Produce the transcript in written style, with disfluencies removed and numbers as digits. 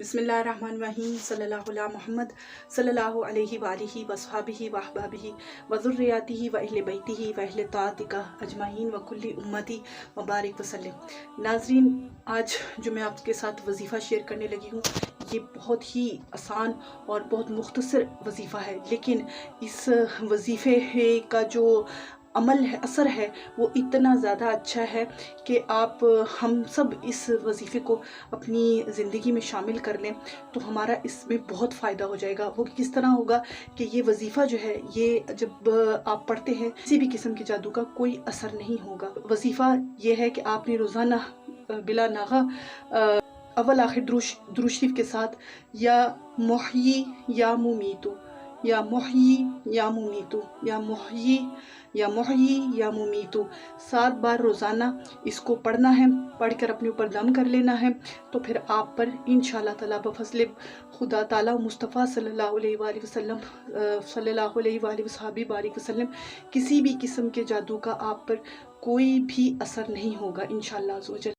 بسم اللہ الرحمن الرحیم صلی اللہ علی محمد صلی اللہ علیہ وآلہ وصحابہ وأحبابہ وذریاتہ وأہل بیتہ وأہل طاعتہ اجمعین وکل امتی وبارک وسلم۔ ناظرین، آج جو میں آپ کے ساتھ وظیفہ شیئر کرنے لگی ہوں، یہ بہت ہی آسان اور بہت مختصر وظیفہ ہے، لیکن اس وظیفے کا جو عمل ہے، اثر ہے، وہ اتنا زیادہ اچھا ہے کہ ہم سب اس وظیفے کو اپنی زندگی میں شامل کر لیں تو ہمارا اس میں بہت فائدہ ہو جائے گا۔ وہ کس طرح ہوگا کہ یہ وظیفہ جو ہے، یہ جب آپ پڑھتے ہیں، کسی بھی قسم کے جادو کا کوئی اثر نہیں ہوگا۔ وظیفہ یہ ہے کہ آپ نے روزانہ بلا ناغہ اول آخر درود شریف کے ساتھ یا محیی یا ممیتو، یا محیی یا ممیتو، یا محیی یا محیی یا ممیتو 7 بار روزانہ اس کو پڑھنا ہے، پڑھ کر اپنے اوپر دم کر لینا ہے، تو پھر آپ پر انشاءاللہ تعالیٰ بفضل خدا تعالیٰ مصطفیٰ صلی اللہ علیہ وآلہ وسلم صلی اللہ علیہ وآلہ وصحابہ بارک وسلم کسی بھی قسم کے جادو کا آپ پر کوئی بھی اثر نہیں ہوگا انشاءاللہ عز و جل۔